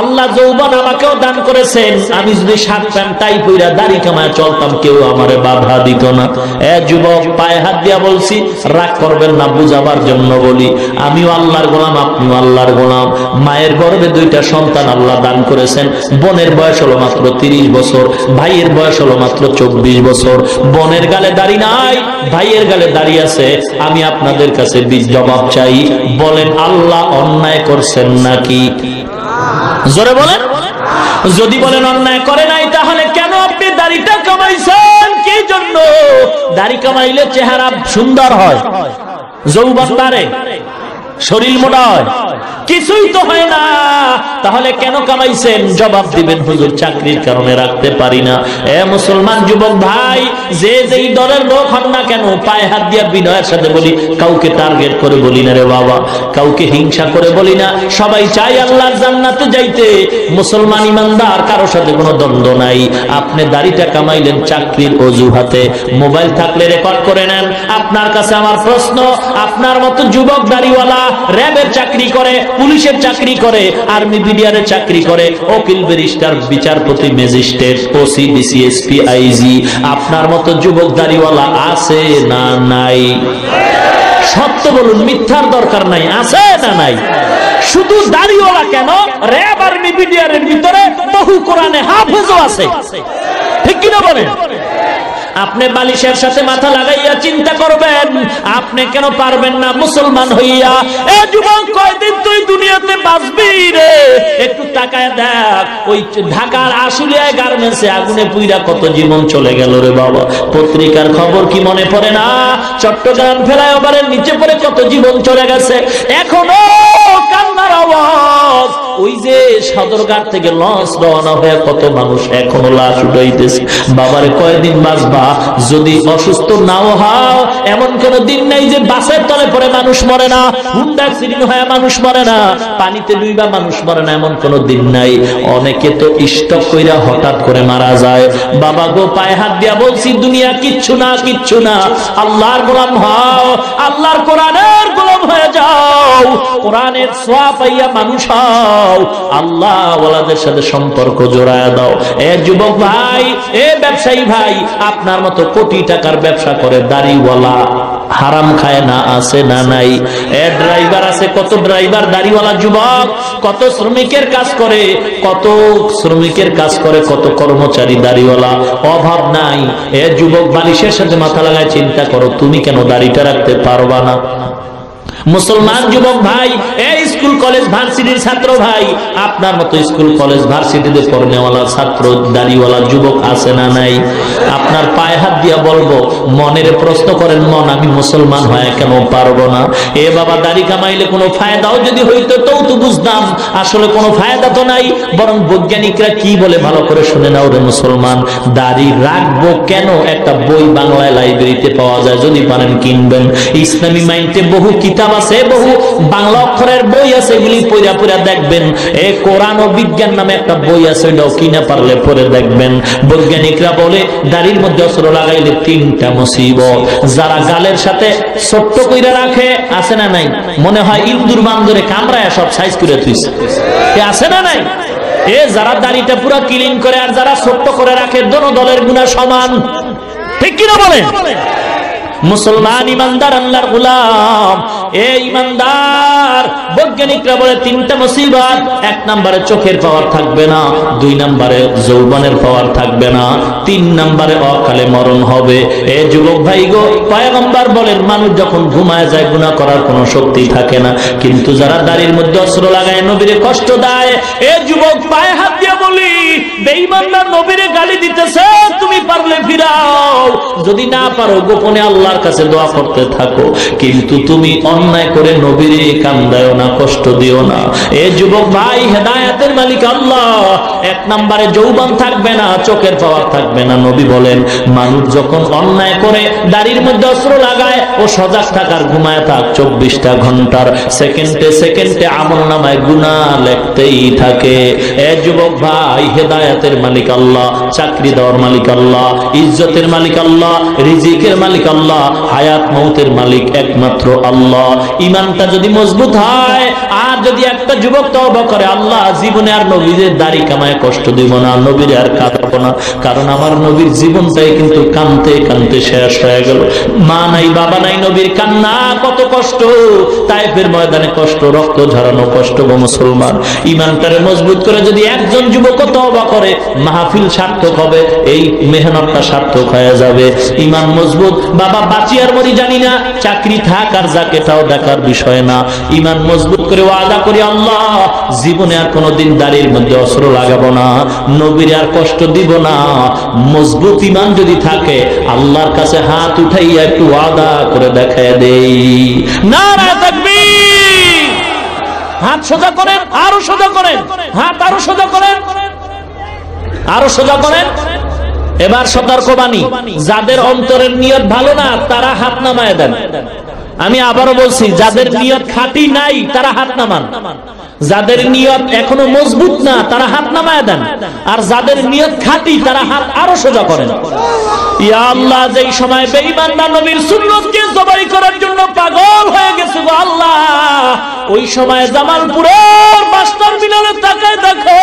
আল্লাহ যৌবন আমাকেও দান করেছেন, আমি যদি শার্ট প্যান্ট টাই পইরা দাড়ি কামায় চলতাম, কেউ আমারে বাধা দিত না। এ যুবক, পায়ে হাত দিয়া বলছি, রাগ করবেন না, বুঝাবার জন্য বলি। আমিও আল্লাহর গোলাম, আপনিও আল্লাহর গোলাম। মায়ের গর্ভে দুইটা সন্তান আল্লাহ দান করেছেন। বোনের বয়স হলো মাত্র 30 বছর, ভাইয়ের বয়স হলো মাত্র 24 বছর। বোনের গালে দাড়ি নাই, ভাইয়ের গালে দাড়ি আছে। আমি আপনাদের কাছে জবাব চাই, বলেন আল্লাহ অন্যায় করছেন নাকি? জোরে বলেন। যদি বলেন অন্যায় করে নাই, তাহলে কেন আপনি দাড়িটা কামাইছেন? কি জন্য? দাড়ি কামাইলে চেহারা সুন্দর হয়, যৌবন বাড়ে, শরীর মোটা হয়? কিছুই তো হয় না। তাহলে কেন কামাইছেন? জবাব দিবেন, হুজুর চাকরির কারণে রাখতে পারি না। এ মুসলমান যুবক ভাই, যে যেই দলের লোক হন না কেন, পায়ে হাত দিয়া বিনয়ের সাথে বলি, কাউকে টার্গেট করে বলি না রে বাবা, কাউকে হিংসা করে বলি না। সবাই চাই আল্লাহর জান্নাতে যাইতে। মুসলমান ইমানদার, কারো সাথে কোনো দ্বন্দ্ব নাই। আপনি দাড়িটা কামাইলেন চাকরির অজুহাতে, মোবাইল থাকলে রেকর্ড করে নেন। আপনার কাছে আমার প্রশ্ন, আপনার মতো যুবক দাড়িওয়ালা র্যাবের চাকরি করে, পুলিশের চাকরি করে, আর্মি বিডিআরের চাকরি করে, উকিল ব্যারিস্টার বিচারপতি magistrate OC DC SP IG, আপনার মতো যুবক দাড়িওয়ালা আছে না নাই? সত্য বলুন, মিথ্যার দরকার নাই। আছে না নাই? শুধু দাড়িওয়ালা কেন, র্যাব আর্মি বিডিআরের ভিতরে বহু কোরআনে হাফেজও আছে, ঠিক কিনা বলেন? আপনি বালিশের সাথে মাথা লাগাইয়া চিন্তা করবেন, আপনি কেন পারবেন না মুসলমান হইয়া? এ যুবক, কয়দিন তুই দুনিয়াতে বাঁচবি রে? একটু তাকায় দেখ, ওই ঢাকার আশুলিয়ায় গার্মেন্টসে আগুনে পুইরা কত জীবন চলে গেল রে বাবা। পত্রিকার খবর কি মনে পড়ে না? চট্টগ্রাম ফ্লাইওভারের নিচে পড়ে কত জীবন চলে গেছে। এখনো কান্নার আওয়াজ। ওই যে সদরঘাট থেকে লঞ্চ রওনা হয়ে কত মানুষ এখনো লাশ উঠাইতেছে। বাবারে, কয়দিন বাঁচবা? যদি অসুস্থ নাও হও, এমন কোন দিন নাই যে বাসের তলে পড়ে মানুষ মরে না, হুন্ডা অ্যাক্সিডেন্ট হয়ে মানুষ মরে না, পানিতে ডুইবা মানুষ মরে না, এমন কোন দিন নাই। অনেকে তো স্টক কইরা হঠাৎ করে মারা যায়। বাবা গো, পায়ে হাত দিয়া বলছি, দুনিয়া কিচ্ছু না, কিচ্ছু না। আল্লাহর গোলাম হও, আল্লাহর কোরআনের গোলাম হয়ে যাও, কোরআনের ছোঁয়া পাইয়া মানুষ হও, আল্লাহ ওয়ালাদের সাথে সম্পর্ক জোড়ায় দাও। এ যুবক ভাই, এ ব্যবসায়ী ভাই, আপনার মতো কোটি টাকার ব্যবসা করে দাড়িওয়ালা হারাম খায় না? আছে না নাই? এ ড্রাইভার আছে, কত ড্রাইভার দাড়িওয়ালা যুবক, কত শ্রমিকের কাজ করে, কত শ্রমিকের কাজ করে, কত কর্মচারী দাড়িওয়ালা, অভাব নাই। এ যুবক, বালিশের সাথে মাথা লাগায় চিন্তা করো, তুমি কেন দাড়িটা রাখতে পারবা না? মুসলমান যুবক ভাই, এই স্কুল কলেজ ভার্সিটির ছাত্র ভাই, আপনার মতো স্কুল কলেজ ভার্সিটিতে পড়নেওয়ালা ছাত্র দাড়িওয়ালা যুবক আছে না নাই? আপনার পায়ে হাত দিয়া বলবো, মনের প্রশ্ন করেন, মন, আমি মুসলমান হয়ে কেন পারবো না? এ বাবা, দাড়ি কামাইলে কোনো ফায়দাও যদি হইতো তাও তো বুঝতাম, আসলে কোনো ফায়দা তো নাই। বরং বৈজ্ঞানিকরা কি বলে ভালো করে শুনে নাও রে মুসলমান। দাড়ি রাখবো কেন? একটা বই বাংলায় লাইব্রেরিতে পাওয়া যায়, যদি পারেন কিনবেন। ইসলামী মাইন্ডে বহু কিতাব আছে, বহু বাংলা অক্ষরের বই আছে, এগুলি পড়া পড়া দেখবেন। এ কোরআন ও বিজ্ঞান নামে একটা বই আছে, ওটাও কিনা পারলে পড়ে দেখবেন। বৈজ্ঞানিকরা বলে, দাড়ির মধ্যে অস্ত্র লাগাইলে 3টা মুসিবত। যারা গালের সাথে ছোট্ট কইরা রাখে, আছে না নাই? মনে হয় ইন্দুর বান্দরে কামড়ায় সব সাইজ করে থুইছে, আছে না নাই? এ যারা দাড়িটা পুরো ক্লিন করে আর যারা ছোট্ট করে রাখে, দোনো দলের গুনাহ সমান, ঠিক কিনা বলেন? মুসলমান ইমানদার, আল্লাহর গোলাম, এই ইমানদার, বৈজ্ঞানিকরা বলে 3টা মুসিবত। 1 নম্বরে চোখের পাওয়ার থাকবে না, 2 নম্বরে যৌবনের পাওয়ার থাকবে না, 3 নম্বরে অকালে মরণ হবে। এ যুবক ভাই গো, পয়গম্বর বলেন, মানুষ যখন ঘুমায় যায় গুনাহ করার কোনো শক্তি থাকে না, কিন্তু যারা দাড়ির মধ্যে অস্ত্র লাগায় নবীরে কষ্ট দেয়, এ যুবক, পায়ে হাত দিয়ে বলি, বেঈমানরা নবীরে গালি দিতেছে, তুমি পারলে ফিরাও, যদি না পারো গোপনে আল্লাহর কাছে দোয়া করতে থাকো, কিন্তু তুমি অন্যায় করে নবীরে কান্দায়ও না, কষ্ট দিও না। এ যুবক ভাই, হেদায়েতের মালিক আল্লাহ। 1 নম্বরে যৌবন থাকবে না, চোখের পাওয়ার থাকবে না। নবী বলেন, মানুষ যখন অন্যায় করে দাড়ির মধ্যে অস্ত্র লাগায়, ও সজাগ থাকার, ঘুমায় থাক 24টা ঘন্টার, সেকেন্ডে সেকেন্ডে আমলনামায় গুনাহ লিখতেই থাকে। এ যুবক ভাই, হেদায়েতের মালিক আল্লাহ, চাকরি দেওয়ার মালিক আল্লাহ, ইজ্জতের মালিক আল্লাহ, রিজিকের মালিক আল্লাহ, হায়াত মৌতের মালিক একমাত্র আল্লাহ। ইমানটা যদি মজবুত হয়, আর যদি একটা যুবক তওবা করে, আল্লাহ জীবনে আর নবীর দাড়ি কামায় কষ্ট দিব না, নবীর আর কাঁদাবো না, কারণ আমার নবীর জীবনটাই কিন্তু কানতে কানতে শেষ হয়ে গেল। মা নাই, বাবা নাই, নবীর কান্না কত কষ্ট, তায়েফের ময়দানে কষ্ট, রক্ত ঝরানো কষ্ট। গো মুসলমান, ইমানটারে মজবুত করে যদি একজন যুবক তওবা করে, মাহফিল সার্থক হবে, এই মেহনতটা সার্থক হয়ে যাবে। ইমান মজবুত, বাবা বাঁচি আর মরি জানি না, চাকরি থাক আর যাক, এটাও দেখার বিষয় না। ইমান মজবুত করে ওয়াদা করি, আল্লাহ জীবনে আর কোনোদিন দাড়ির মধ্যে অস্ত্র লাগাবো না, নবীর আর কষ্ট দিব না। মজবুত ইমান যদি থাকে, আল্লাহর কাছে হাত উঠাইয়া একটু ওয়াদা করে দেখায় দেই। নারে তাকবীর। হাত সোজা করেন, আরো সোজা করেন, হাত আরো সোজা করেন, আরো সোজা করেন। এবার সতর্কবাণী, যাদের অন্তরের নিয়ত ভালো না তারা হাত নামায় দেন। আমি আবারও বলছি, যাদের নিয়ত খাঁটি নাই তারা হাত নামান। যাদের নিয়ত এখনো মজবুত না তারা হাত নামায় দেন, আর যাদের নিয়ত খাঁটি তারা হাত আরো সোজা করেন। ইয়া আল্লাহ, যেই সময় বেঈমানরা নবীর সুন্নতকে জবাই করার জন্য পাগল হয়ে গেছে গো আল্লাহ, ওই সময় জামালপুরের বাস টার্মিনালে তাকায় দেখো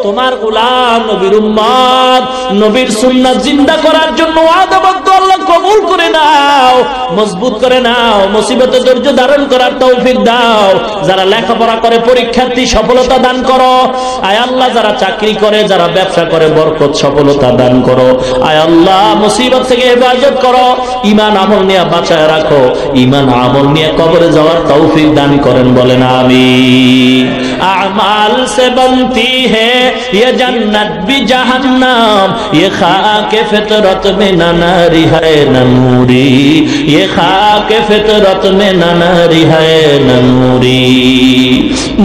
তোমার গোলাম নবীর উম্মত নবীর সুন্নাত জিন্দা করার জন্য ওয়াদাবদ্ধ, আল্লাহ কবুল করে নাও, মজবুত করে নাও, মুসিবতে ধৈর্য ধারণ করার তৌফিক দাও। যারা লেখাপড়া করে পরীক্ষার্থী সফলতা দান করো আয় আল্লাহ, যারা চাকরি করে, যারা ব্যবসা করে বরকত সফলতা দান করো আয় আল্লাহ, মুসিবত থেকে হেফাজত করো, ঈমান আমল নিয়ে বাঁচায় রাখো, ঈমান আমল নিয়ে কবরে যাওয়ার তৌফিক দান করেন, বলেন আমিন। আমাল সে বনতি है ये जन्नत भी जहन्नम, ये खाके फितरत में न नारी है न नूरी, ये खाके फितरत में न नारी है न नूरी।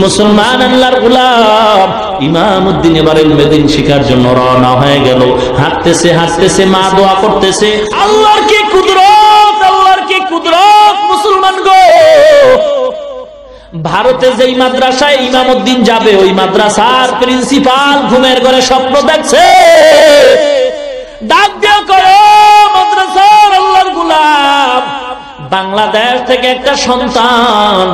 মুসলমান আল্লাহর গোলাম ইমামউদ্দিন এবার ইলমেদিন শিখার জন্য রওনা হয়ে গেল। হাঁটতেছে হাঁটতেছে মা দোয়া করতেছে, আল্লাহর কি কুদরত, আল্লাহর কি কুদরত। মুসলমান গো, ভারতে যেই মাদ্রাসায় ইমামউদ্দিন যাবে ওই মাদ্রাসার প্রিন্সিপাল ঘুমের ঘরে স্বপ্ন দেখছে, ডাক দিয়ে করো মাদ্রাসার আল্লাহর গোলাম, বাংলাদেশ থেকে একটা সন্তান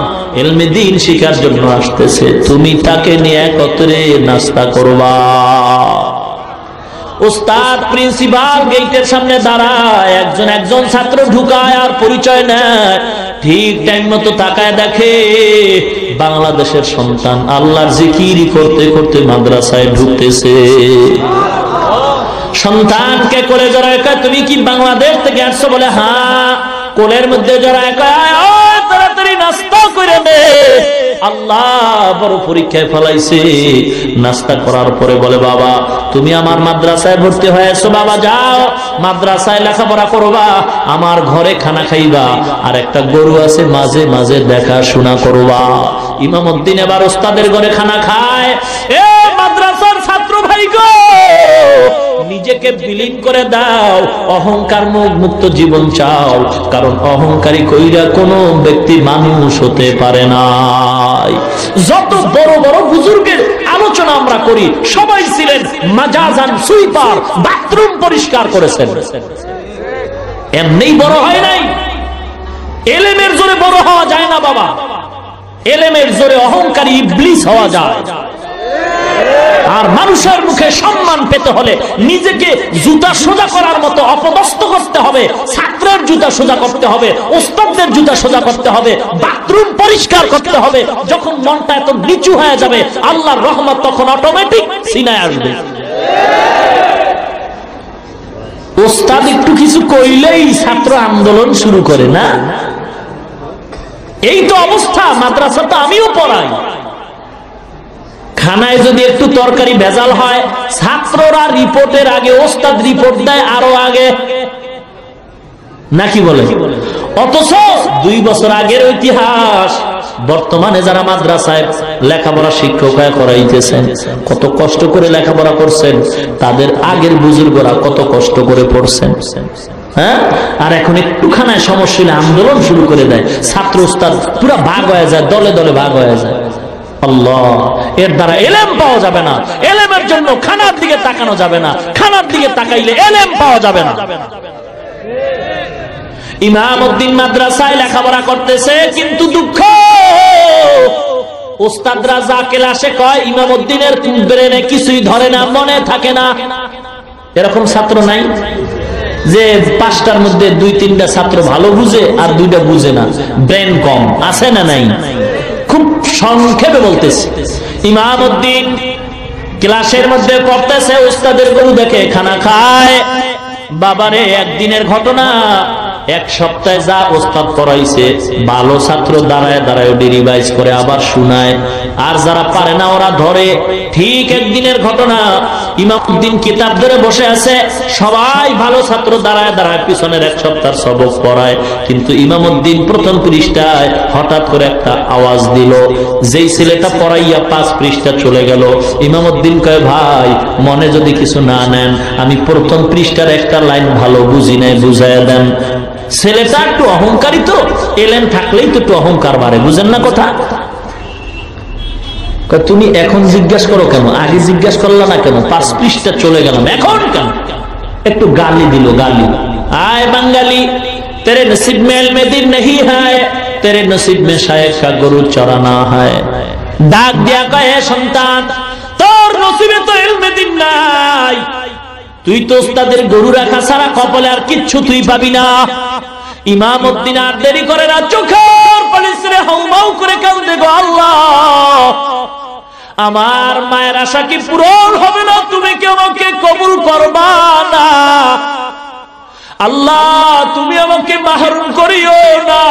ইলমে দ্বীন শিখার জন্য আসতেছে, তুমি তাকে নিয়ে একত্রে নাস্তা করবা। উস্তাদ প্রিন্সিপাল গেটের সামনে দাঁড়ায়, একজন ছাত্র ঢুকায় আর পরিচয় নেয়, ঠিক টাইম মতো তাকায় দেখে বাংলাদেশের সন্তান আল্লাহর জিকির করতে করতে মাদ্রাসায় ঢুকতেছে। সন্তানকে কোলে জড়ায় কয়, তুমি কি বাংলাদেশ থেকে আসছো? বলে হ্যাঁ। কোলের মধ্যে জড়ায় কয়, তাড়াতাড়ি নাস্তা করে নে, আল্লাহ বড় পরীক্ষায় ফেলাইছে। নাস্তা করার পরে বলে, বাবা তুমি আমার মাদ্রাসায় ভর্তি হয়েছো, বাবা যাও মাদ্রাসায় লেখাপড়া করবা, আমার ঘরে খানা খাইবা, আর একটা গরু আছে মাঝে মাঝে দেখাশোনা করবা। ইমামউদ্দিন এবার ওস্তাদের ঘরে খানা খায়। এ মাদ্রাসার ছাত্র ভাই গো, নিজেকে বিলীন করে দাও, অহংকার মুক্ত জীবন চাও, কারণ অহংকারী কইরা কোনো ব্যক্তি মানুষ হতে পারে না। যত বড় বড় বুজুর্গের আলোচনা আমরা করি, সবাই ছিলেন মাজাজান সুইপার, বাথরুম পরিষ্কার করেছেন, এমনি বড় হয় নাই। এলেমের জোরে বড় হওয়া যায় না বাবা, এলেমের জোরে অহংকারী ইবলিস হওয়া যায়। আর মানুষের মুখে সম্মান পেতে হলে নিজেকে জুতা সোজা করার মতো অপদস্থ করতে হবে, ছাত্রের জুতা সোজা করতে হবে, ওস্তাদদের জুতা সোজা করতে হবে, বাথরুম পরিষ্কার করতে হবে। যখন মনটা এত নিচু হয়ে যাবে, আল্লাহর রহমত তখন অটোমেটিক সিনায় আসবে। ওস্তাদ একটু কিছু কইলেই ছাত্র আন্দোলন শুরু করে না, এই তো অবস্থা। মাদ্রাসা তো আমিও পড়াই, খানায় যদি একটু তরকারি ভেজাল হয়, ছাত্ররা রিপোর্টের আগে ওস্তাদ রিপোর্ট দেয় আরো আগে, নাকি বলে? অথচ 2 বছর আগের ইতিহাস বর্তমানে যারা মাদ্রাসায় লেখাপড়া শিক্ষক হয়ে করাইতেছেন, কত কষ্ট করে লেখাপড়া করছেন, তাদের আগের বুজুর্গরা কত কষ্ট করে পড়ছেন। হ্যাঁ, আর এখন একটুখানায় সমস্যা হলে আন্দোলন শুরু করে দেয়, ছাত্র ওস্তাদ পুরা ভাগ হয়ে যায়, দলে দলে ভাগ হয়ে যায়। আল্লাহ, এর দ্বারা এলেম পাওয়া যাবে না। এলেমের জন্য খানার দিকে তাকানো যাবে না, খানার দিকে তাকাইলে এলেম পাওয়া যাবে না। ইমামউদ্দিন মাদ্রাসায় লেখাপড়া করতেছে, কিন্তু দুঃখ, ওস্তাদরা যা ক্লাসে কয় ইমামউদ্দিনের ব্রেনে কিছুই ধরে না, মনে থাকে না। এরকম ছাত্র নাই যে 5টার মধ্যে 2-3টা ছাত্র ভালো বুঝে আর 2টা বুঝে না? ব্রেন কম আছে না নাই? খুব সংক্ষেপে বলতেছি, ইমামউদ্দিন ক্লাসের মধ্যে পড়তেছে, ওস্তাদের গরু দেখে খানা খায়। বাবারে, একদিনের ঘটনা, 1 সপ্তাহে যা ওস্তাদ পড়াইছে, ভালো ছাত্র দাঁড়ায় দাঁড়ায় রিভাইজ করে আবার শোনায়। আর যারা পারে না ওরা ধরে। ঠিক একদিনের ঘটনা, ইমামউদ্দিন কিতাব ধরে বসে আছে, সবাই ভালো ছাত্র দাঁড়ায় দাঁড়ায় পিছনের এক সপ্তাহ সবক পড়ায়, কিন্তু ইমামউদ্দিন প্রথম পৃষ্ঠায় হঠাৎ করে একটা আওয়াজ দিল, যেই ছেলেটা পড়াইয়া 5 পৃষ্ঠা চলে গেল। ইমামউদ্দিন কয়, ভাই মনে যদি কিছু না নেন, আমি প্রথম পৃষ্ঠার একটা লাইন ভালো বুঝি নাই, বুঝাইয়া দেন। ছেলেটা একটু অহংকারী তো, এলেন থাকলেই তো একটু অহংকার বাড়ে, বুঝেন না কথা? তুমি এখন জিজ্ঞাসা করো কেন, আগে জিজ্ঞাসা করলা না কেন? 5 পৃষ্ঠা চলে গেলাম, এখন কেন? একটু গালি দিল, গালি। আয় বাঙালি, तेरे नसीब में इल्म दीन नहीं है, तेरे नसीब में शायद का गरु चराना है। ডাক দিয়া কয়, সন্তান তোর নসিবে তো ইলমে দিন নাই, তুই তো ওস্তাদের গরু রাখা ছাড়া কপালে আর কিচ্ছু তুই পাবি না। ইমামউদ্দিন আর দেরি করে না, চোখের পানি ছেড়ে হাউমাউ করে কাঁদে, গো আল্লাহ, আমার মায়ের আশা কি পূরণ হবে না? তুমি কি আমাকে কবুল করবা না? আল্লাহ তুমি আমাকে মাহরুম করিও না।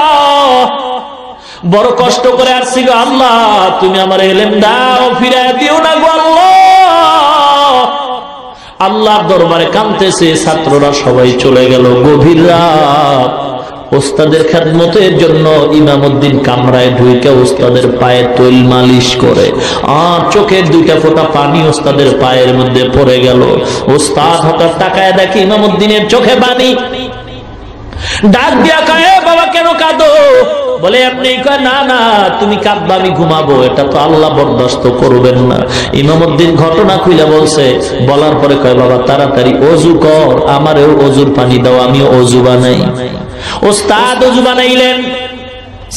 বড় কষ্ট করে আসছি গো আল্লাহ, তুমি আমার ইলম দাও, ফিরায় দিও না গো আল্লাহ। আল্লাহর দরবারে কাঁদতেছে, ছাত্ররা সবাই চলে গেল। গভীর রাত, ওস্তাদের খেদমতের জন্য ইমামউদ্দিন কামরায় ঢুকে ওস্তাদের পায়ে তৈল মালিশ করে, আর চোখের 2টা ফোঁটা পানি ওস্তাদের পায়ের মধ্যে পড়ে গেল। ওস্তাদ হঠাৎ তাকায় দেখে ইমামউদ্দিনের চোখে পানি। ডাক দিয়া কয়, বাবা কেন কাঁদো? বলে আপনি কয়, না না তুমি কাঁদবা, আমি ঘুমাবো, এটা তো আল্লাহ বরদাস্ত করবেন না। ইমামউদ্দিন ঘটনা খুইলা বলছে, বলার পরে কয়, বাবা তাড়াতাড়ি অজু কর, আমারও অজুর পানি দাও, আমিও অজু বানাই। ওস্তাদ অজু বানাইলেন,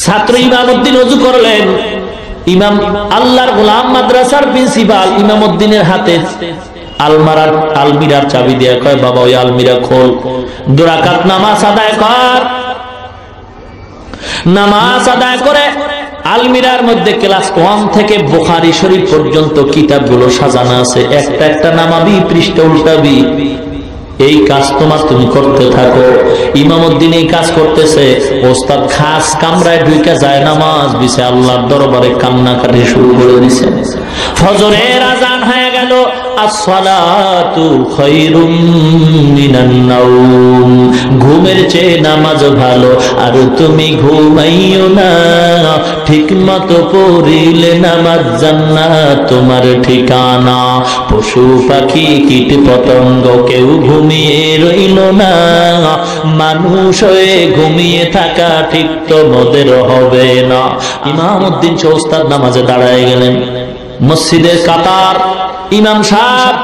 ছাত্র ইমামউদ্দিন অজু করলেন। ইমাম আল্লাহর গোলাম মাদ্রাসার প্রিন্সিপাল ইমামউদ্দিনের হাতে আলমিরার চাবি দিয়ে কয়, বাবা ওই আলমিরা খোল, 2 রাকাত নামাজ আদায় কর। নামাজ আদায় করে আলমিরার মধ্যে ক্লাস 1 থেকে বুখারী শরীফ পর্যন্ত কিতাবগুলো সাজানো আছে, একটা একটা নামাবি, পৃষ্ঠা উল্টাবি, এই কাজ তোমার তুমি করতে থাকো। ইমামউদ্দিন এই কাজ করতেছে, ওস্তাদ খাস কামরায় ঢুকে যায়, নামাজ বিছে আল্লাহর দরবারে কান্নাকাটি শুরু করে দিয়েছে। ফজরের আজান হয়ে গেল, আসসালাতু খায়রুম মিনান নাওম, ঘুমের চেয়ে নামাজ ভালো, আর তুমি ঘুমাইও না, ঠিকমতো পড়িলে নামাজ জান্নাত তোমার ঠিকানা। পশু পাখি কীট পতঙ্গ কেউ ঘুমিয়ে রইল না, মানুষ হয়ে ঘুমিয়ে থাকা ঠিক তো মোদের হবে না। ইমামউদ্দিন ওস্তাদ নামাজে দাঁড়ায় গেলেন। মসজিদের কাতার, ইমাম সাহেব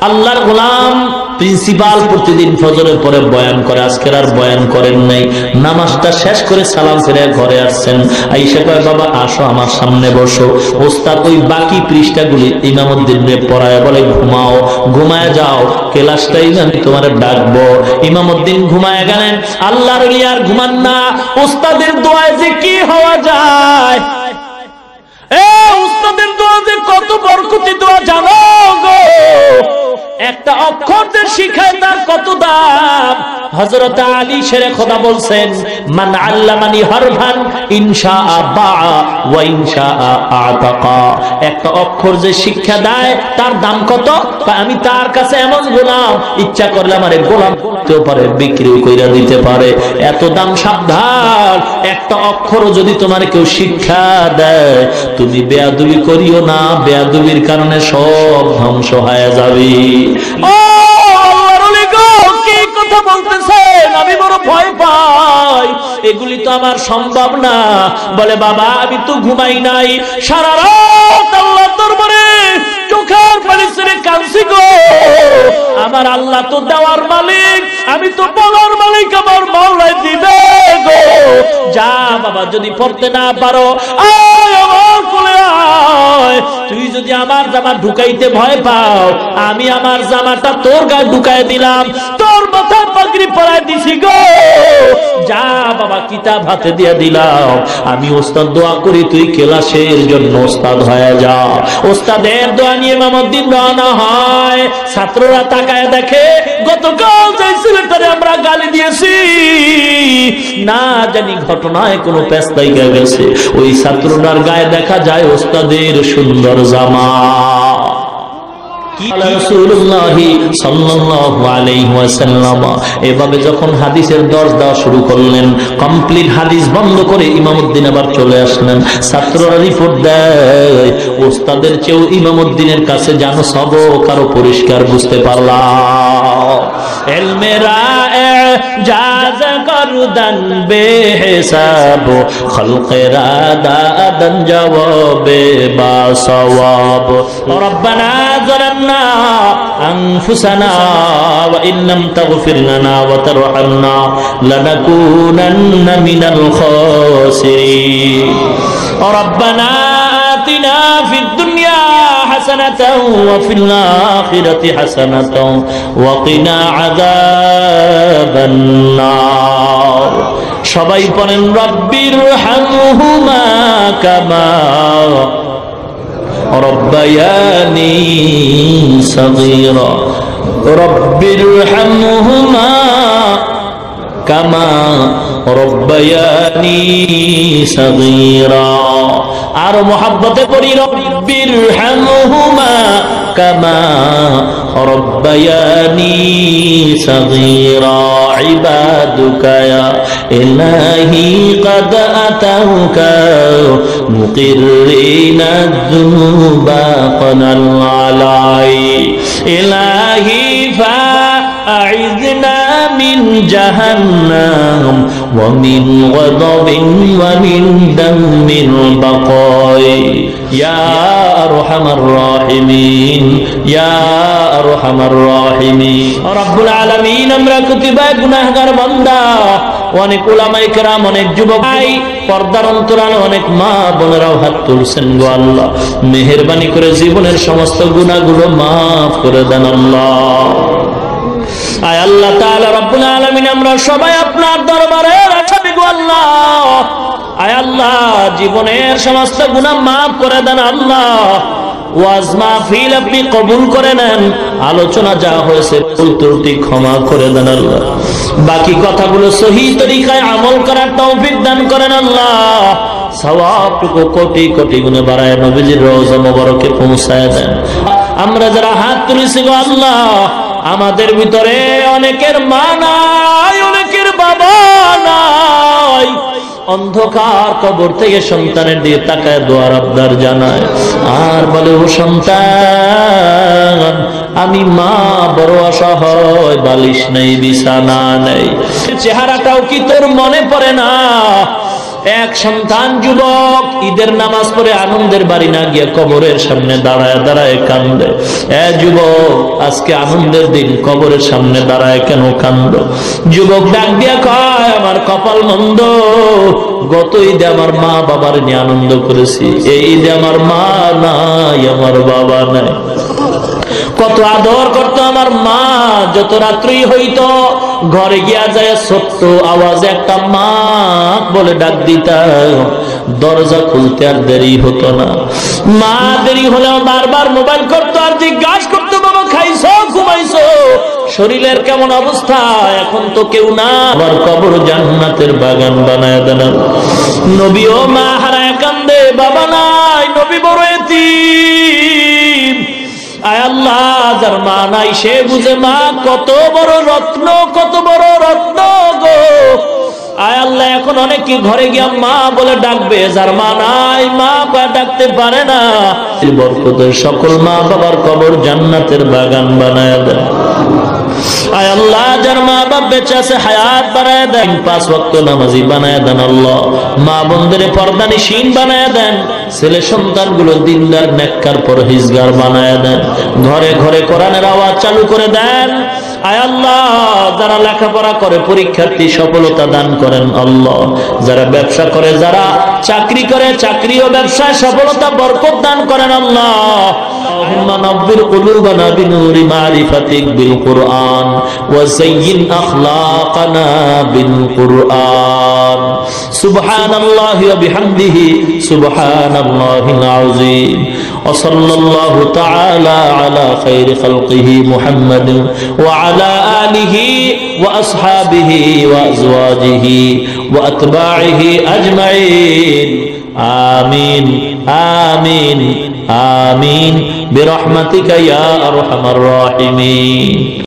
আল্লাহর গোলাম প্রিন্সিপাল প্রতিদিন ফজরের পরে বয়ান করে, আজকের আর বয়ান করেন নাই। নামাজটা শেষ করে সালাম ফিরে ঘরে আসছেন। আইসা কয়, বাবা আসো আমার সামনে বসো। ওস্তাদ ওই বাকি পৃষ্ঠাগুলি ইমামউদ্দিনকে পড়ায় বলে, ঘুমাও, ঘুমায় যাও, ক্লাসটাই আমি তোমার ডাকবো। ইমামউদ্দিন ঘুমায় গেলেন। আল্লাহর ওলি আর ঘুমান না, ওস্তাদের দোয়ায় যে কি হওয়া যায়, উস্তাদের দোয়া যে কত বরকতি দোয়া জানো গো, একটা অক্ষর যে শিখায় তার কত দাম। হযরত আলী শেরে খোদা বলছেন, মান আল্লামানি হারফান ইনশাআ বাআ ওয়া ইনশাআ আতাকা, একটা অক্ষর যে শিক্ষা দেয় তার দাম কত? আমি তার কাছে এমন গোলাম, ইচ্ছা করলে আমারে গোলাম করতে পারে, বিক্রি কইরা দিতে পারে, এত দাম। সাবধান, একটা অক্ষর যদি তোমার কেউ শিক্ষা দেয়, তুমি বেয়াদবি করিও না, বেয়াদবির কারণে সব ধ্বংস হয়ে যাবে। ও আল্লাহর ওলি গো, কি কথা বলতেছেন? আমি বড় ভয় পাই, এগুলি তো আমার সম্ভব না। বলে, বাবা আমি তো ঘুমাই নাই, সারা রাত আল্লাহর দরবারে চোখের পানি ছেড়ে কাঁদছি গো। আমার আল্লাহ তো দেওয়ার মালিক, আমি তো বলার মালিক, আমার মাওলাই দিবে গো। যা বাবা, যদি পড়তে না পারো আয় আমার কোলে আয়। তুই যদি আমার জামা ঢুকাইতে ভয় পাও, আমি আমার জামাটা তোর গায়ে ঢুকাই দিলাম, তোর মাথার পাগড়ি পরায় দিছি গো, যা বাবা কিতাব হাতে দিয়ে দিলাম, আমি ওস্তাদ দোয়া করি তুই ক্লাসের জন্য ওস্তাদ হয়ে যা। ওস্তাদের দোয়া নিয়ে ইমামউদ্দিন রওনা হয়। ছাত্ররা তাকায় দেখে গতকাল যে ছেলেটারে আমরা গালি দিয়েছি, না জানি ঘটনায় কোনো পেস্তাই গেছে, ওই ছাত্রটার গায়ে দেখা যায় ওস্তাদের সুন্দর জামা। এভাবে যখন হাদিসের দর্শ দেওয়া শুরু করলেন, কমপ্লিট হাদিস বন্ধ করে ইমামউদ্দিন আবার চলে আসলেন। ছাত্ররা রিপোর্ট দেয় ওস্তাদের চেয়েও ইমামউদ্দিনের কাছে জানো সবক আরো পরিষ্কার বুঝতে পারলাম। এলমেরা জাজ করদান বেহিসাব, খলকেরা দাদান জওয়াবে বা সওয়াব। রব্বানা যালামনা আনফুসানা ওয়া ইন লাম তাগফির লানা ওয়া তারহামনা লানাকুনান্না মিনাল খাসিরিন। রব্বানা আতিনা ফিদ দুনিয়া হাসানাতাও ওয়া ফিল আখিরাতি হাসানাতাও ওয়া কিনা আযাবান নার। সবাই পড়েন রব্বির হামহুমা কামা রব্বায়ানি সগীরা। রব্বির হামহুমা কামা রব্বায়ানি সগীরা। আর মুহাব্বতে পড়ি রব্বির হামহুমা কামা রব্বায়ানি সগীরা। ইবাদুকা ইয়া ইলাহি قد أتوك مقرين الذنوب قنا العلاي إلهي فأعذنا من جهنم ومن غضب ومن دم البقاء يا أرحم الراحمين يا أرحم الراحمين رب العالمين আমরা কুতিবা গুনাহগার বান্দা। অনেক উলামায়ে কেরাম, অনেক যুবক ভাই, পর্দার অন্তরালে অনেক মা বোনেরাও হাত তুলছেন গো আল্লাহ, মেহেরবানি করে জীবনের সমস্ত গুনাহগুলো মাফ করে দেন আল্লাহ। আয় আল্লাহ তাআলা রব্বুল আলামিন, আমরা সবাই আপনার দরবারে আসামি গো আল্লাহ। আয় আল্লাহ জীবনের সমস্ত গুনাহ মাফ করে দেন আল্লাহ। ওয়াজ মাহফিল আপনি কবুল করে নেন, আলোচনা যা হয়েছে ভুল ত্রুটি ক্ষমা করে দেন আল্লাহ। বাকি কথাগুলো সহিহ তরিকায় আমল করার তৌফিক দান করেন আল্লাহ। সওয়াবটুকু কোটি কোটি গুণে বাড়ায় নবীজির রওজা মোবারকে পৌঁছায় দেন। আমরা যারা হাত তুলেছি গো আল্লাহ, আমাদের ভিতরে অনেকের মা নাই, অনেকের বাবা নাই, অন্ধকার কবর থেকে সন্তানের দিয়ে তাকায় দোয়ার আবদার জানায় আর বলে ও সন্তান আমি মা বড় অসহায়, বালিশ নেই বিছানা নেই। চেহারাটাও কি তোর মনে পড়ে না? এক সন্তান যুবক ঈদের নামাজ পড়ে আনন্দের বাড়ি না গিয়ে কবরের সামনে দাঁড়ায় দাঁড়ায় কান্দে। যুবক আজকে আনন্দের দিন, কবরের সামনে দাঁড়ায় কেন কান্দ? যুবক ডাক দিয়া কয় আমার কপাল মন্দ, গত ঈদে আমার মা বাবার নিয়ে আনন্দ করেছি, এই ঈদে আমার মা নাই, আমার বাবা নাই। কত আদর করতো আমার মা, যত রাত্রি হইতো ঘরে গিয়া যায় ছোট্ট আওয়াজে একটা মা বলে ডাক দিতাম, দরজা খুলতে আর দেরি হতো না। মা দেরি হলেও বারবার মোবাইল করতো আর জিজ্ঞাসা করতো বাবা খাইছো ঘুমাইছো, শরীরের কেমন অবস্থা? এখন তো কেউ না, আবার কবর জান্নাতের বাগান বানায় দেন। নবীও মা হারায় কান্দে, বাবা নাই, নবী বড় এতিম। আয় আল্লাহ যার মা নাই সে বুঝে মা কত বড় রত্ন, কত বড় রত্ন গো। আয় আল্লাহ এখন অনেকে ঘরে গিয়া মা বলে ডাকবে, যার মা নাই মা ডাকতে পারে না। বরকতের সকল মা বাবার কবর জান্নাতের বাগান বানায় দেন। আয় আল্লাহ যার মা বাপ বেঁচে আছে হায়াত বানায় দেন, 5 ওয়াক্ত নামাজি বানায় দেন আল্লাহ। মা বোনদের পর্দানিশীন বানায় দেন, ছেলে সন্তানগুলো দিনদার নেককার পরহেজগার বানায় দেন। ঘরে ঘরে কোরআনের আওয়াজ চালু করে দেন। আয় আল্লাহ যারা লেখাপড়া করে পরীক্ষার্থী সফলতা দান করেন আল্লাহ। যারা ব্যবসা করে, যারা চাকরি করে চাকরি ও ব্যবসায় সফলতা বরকত দান করেন আল্লাহ। اللهم نور قلوبنا بنور معرفتك بالقرآن وزين أخلاقنا بالقرآن سبحان الله وبحمده سبحان الله العظيم وصلى الله تعالى على خير خلقه محمد وعلى آله وأصحابه وأزواجه وأتباعه أجمعين آمين آمين آمين برحمتك يا أرحم الراحمين